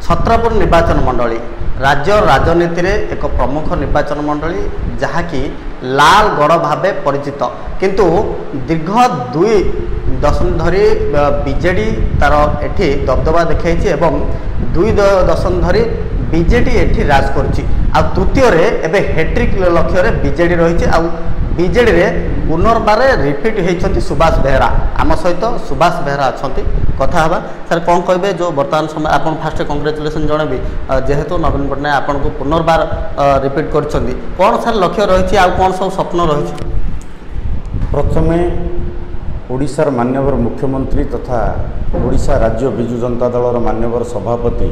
छत्रपुर निर्वाचन मंडली राज्य राजनीति रे एक प्रमुख निर्वाचन मंडली जहाँकि लालगढ़ भाव परिचित किंतु दीर्घ 2 दशंधि धरी बीजेडी तार एठी दबदबा देखा एवं 2 दशंधि धरी बीजेडी एठी राज करुच्ची आ तृतीय रे एबे हैट्रिक लक्ष्य बीजेडी रही बीजेडी रे पुनर्बार रिपीट होती सुभाष बेहरा आम सहित सुभाष बेहरा अच्छा कथा हवा सर कौन कहे जो बर्तमान समय आप फास्ट कंग्रेचुलेसन जनबी जेहेतु नवीन पट्टनायक आपन को पुनर्बार रिपीट कर कौन सर लक्ष्य रही आ कौन सब स्वप्न रही प्रथमे ओडिशार मान्यवर मुख्यमंत्री तथा ओडिशा राज्य बिजु जनता दलर मान्यवर सभापति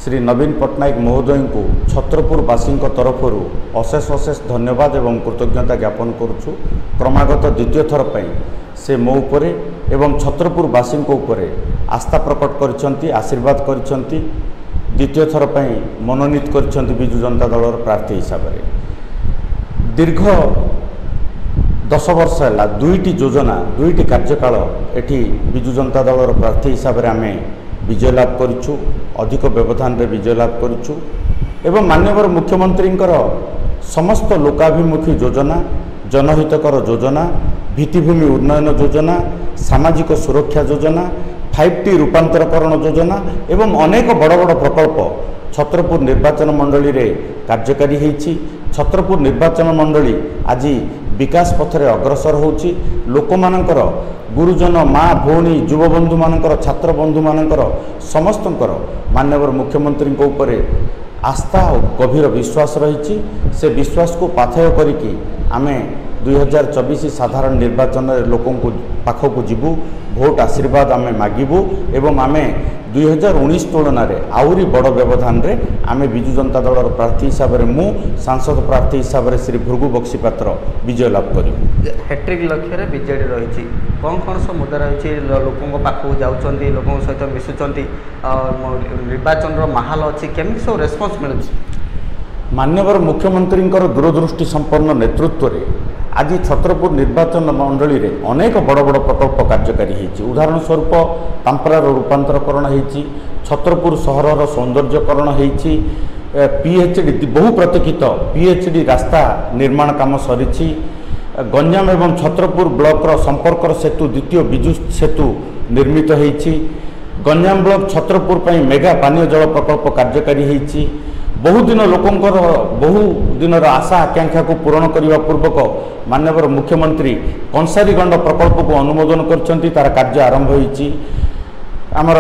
श्री नवीन पट्टनायक महोदय को छत्रपुरवासी तरफ अशेष अशेष धन्यवाद एवं कृतज्ञता ज्ञापन करुछु। क्रमागत द्वितीय थर पर से मो उपरे एवं छत्रपुरवासी उपरे आस्था प्रकट करिसेंती आशीर्वाद करिसेंती द्वितीय थर पर मनोनीत करिसेंती बिजु जनता दलर प्रार्थी हिसाब से दीर्घ 10 वर्ष है 2टी योजना 2टी कार्यकाल एठी बिजु जनता दलर प्रार्थी हिसाब से आमे विजय लाभ करूँ अधिक व्यवधान रे विजय लाभ करूँ एवं माननीय मुख्यमंत्री समस्त लोकाभिमुखी योजना जनहितकर योजना भित्तिभूमि उन्नयन योजना सामाजिक सुरक्षा योजना 5T रूपांतरकरण योजना एवं अनेक बड़ बड़ प्रकल्प छत्रपुर निर्वाचन मंडली रे कार्यकारी होईछि। छत्रपुर निर्वाचन मंडली आज विकास पथरे अग्रसर होछि। लोक मानकर गुरुजन माँ भौणी युवबंधु मानकर छात्र बंधु मानकर समस्तंकर माननीय मुख्यमंत्री उपरे आस्था और गभीर विश्वास रही से विश्वास को पाथेय करिकी आमे 2024 साधारण निर्वाचन लोकों को पाखक जीवु भोट आशीर्वाद आमे मागिबू एवं आमे 2019 तुलन में आउरी बड़ व्यवधान रे आमे बिजु जनता दलर प्रार्थी हिसाब से मु सांसद प्रार्थी हिसाब से श्री भृगु बक्सीपात्र विजय लाभ करिबू। हैट्रिक लक्ष्य बीजेडी रही कौन कौन सब मुद्दा रही लोकों पाखक जाऊँच लोकों सहित मिशुंट निर्वाचन माहौल अच्छी केमी सब रेस्पॉन्स मिलूँ मान्यवर मुख्यमंत्री दूरदृष्टि संपन्न नेतृत्व रे आज छत्रपुर निर्वाचन मंडली रे अनेक बड़ बड़ प्रकल्प कार्यकारी होती। उदाहरण स्वरूप तांपरार रूपांतरकरण होती छत्रपुर सहरर सौंदर्यकरण होती PHD बहु प्रतीक्षित PHD रास्ता निर्माण काम सरी गंजाम एवं छत्रपुर ब्लॉकर संपर्कर सेतु द्वितीय बिजु सेतु निर्मित होती गंजाम ब्लॉक छत्रपुर पर मेगा पानीय जल प्रकल्प कार्यकारी होती बहुदिन लोकंकर बहुदिनर आशा आकांक्षा को पूरण करने पूर्वक माननीय मुख्यमंत्री कंसारीगंड प्रकल्प को अनुमोदन करछंती तार कार्य आरंभ होईची। आमर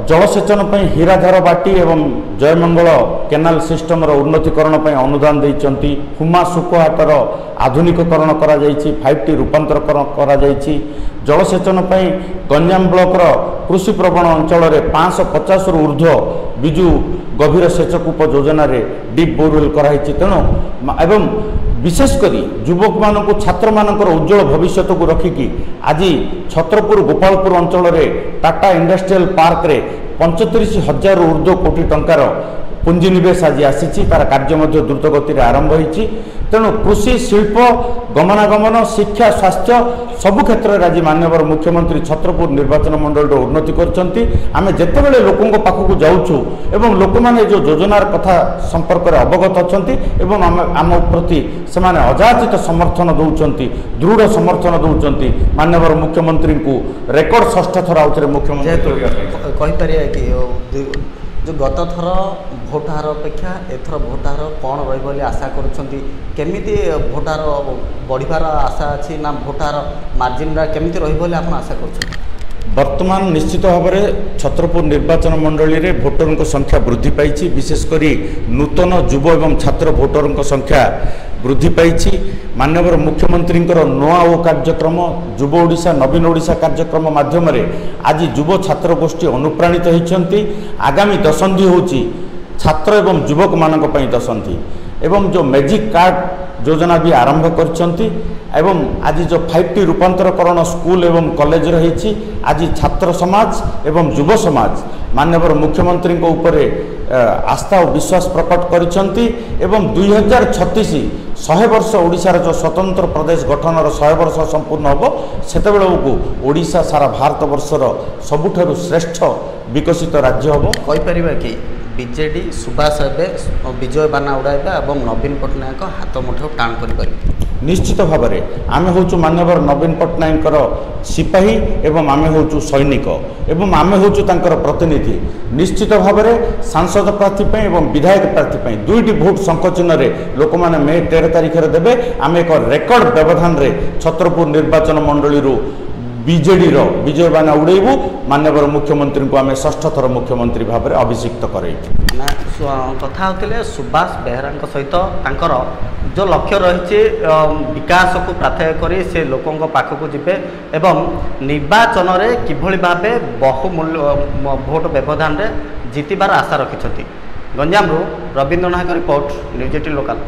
जलसेचन पर हीराधार बाटी एवं जयमंगल केनाल सिस्टम उन्नतीकरण पर अनुदान देइचंती हुमा सुखहाटर आधुनिकीकरण करा जायछि 5T रूपांतरकरण करा जायछि जलसेचन पर गंजाम ब्लॉकर कृषि प्रवण अंचल में 550 रु ऊर्ध्व बिजु गभीर सेचकूप योजना रे डीप बोरवेल कराई तेणु एवं विशेषकर युवक मान छात्र मानकर उज्जवल भविष्य को रखिकी आज छत्रपुर गोपालपुर अंचल में टाटा इंडस्ट्रियल पार्क रे 35,000 ऊर्ध्व कोटी टंकार पुंजीनिवेश आज आसी तार कार्य द्रुत गति आरंभ होती तेणु कृषि शिल्प गमनागमन शिक्षा स्वास्थ्य सबु क्षेत्र में आज माननीय मुख्यमंत्री छत्रपुर निर्वाचन मंडल उन्नति करछंती। आमे जेतेबेले लोकों पाखक जाऊँ एवं लोक मैंने जो योजनार कथा संपर्क में अवगत अच्छा एवं आम प्रति से अजाचित समर्थन दौरान दृढ़ समर्थन दौरान माननीय मुख्यमंत्री को रेकर्ड 6ठ थर आउे मुख्यमंत्री कहीपर कि जो गत थर भोट हार अपेक्षा एथर भोट हार कौन रही आशा करमी भोट हार बढ़िबार आशा अच्छी ना भोट हार मार्जिन केमी रही आशा कर वर्तमान निश्चित भाव में छत्रपुर निर्वाचन मंडली रे भोटर संख्या वृद्धि पाई विशेषकर नूतन युव एवं छात्र भोटर संख्या वृद्धि पाई माननीय मुख्यमंत्री नुआ ओ कार्यक्रम युव ओडिशा नवीन ओडिशा कार्यक्रम माध्यम आज युव छात्र गोष्ठी अनुप्राणित होती आगामी दशंधि होची छात्र एवं युवक मानक पई दशंधि एवं जो मैजिक कार्ड योजना भी आरंभ करछंती एवं आज जो 5T रूपांतरकरण स्कूल एवं कॉलेज रही आज छात्र समाज एवं युव समाज माननीय मुख्यमंत्री उपरे आस्था और विश्वास प्रकट करिसेंती एवं 2036 100 वर्ष ओडिशार जो स्वतंत्र प्रदेश गठनर 100 वर्ष संपूर्ण होबो सेतेबेले को ओडिशा सारा भारत वर्षर सबुठारु श्रेष्ठ विकसित राज्य होबो कहि परिबा कि ବିଜେଡି ସୁବାସ ଏବେ ବିଜୟ ବାନା ଉଡ଼ାଇବା ଏବଂ ନବୀନ ପଟ୍ଟନାୟକ ହାତ ମୁଠାକୁ ଟାଣ କରିପାରିବେ? ନିଶ୍ଚିତ ଭାବରେ ଆମେ ହେଉଛୁ ମାନ୍ୟବର ନବୀନ ପଟ୍ଟନାୟକଙ୍କର ସିପାହୀ ଏବଂ ଆମେ ହେଉଛୁ ସୈନିକ ଏବଂ ଆମେ ହେଉଛୁ ତାଙ୍କର ପ୍ରତିନିଧି। ନିଶ୍ଚିତ ଭାବରେ ସାଂସଦ ପ୍ରାର୍ଥୀ ପାଇଁ ଏବଂ ବିଧାୟକ ପ୍ରାର୍ଥୀ ପାଇଁ ଦୁଇଟି ଭୋଟ ସଂକୋଚନରେ ଲୋକମାନେ ମେ 13 ତାରିଖରେ ଦେବେ। ଆମେ ଏକ ରେକର୍ଡ ବ୍ୟବଧାନରେ ଛତ୍ରପୁର ନିର୍ବାଚନ ମଣ୍ଡଳୀରୁ ବିଜେଡିର ବିଜୟ ବାନା ଉଡ଼େଇବୁ। ମାନ୍ୟବର ମୁଖ୍ୟମନ୍ତ୍ରୀଙ୍କୁ ଆମେ ଷଷ୍ଠ ଥର ମୁଖ୍ୟମନ୍ତ୍ରୀ ଭାବରେ ଅଭିଷିକ୍ତ କରାଇବୁ। ନା କଥା ହେଉଥିଲେ ସୁବାସ ବେହେରାଙ୍କ ସହିତ ତାଙ୍କର ଯେଉଁ ଲକ୍ଷ୍ୟ ରହିଛି ବିକାଶକୁ ପ୍ରାଥମିକ କରି ସେ ଲୋକଙ୍କ ପାଖକୁ ଯିବେ ଏବଂ ନିର୍ବାଚନରେ କିଭଳି ଭାବେ ବହୁମୂଲ୍ୟ ଭୋଟ ବ୍ୟବଧାନରେ ଜିତିବାର ଆଶା ରଖିଛନ୍ତି। ଗଞ୍ଜାମରୁ Rabindra Nayak report, news 18 local.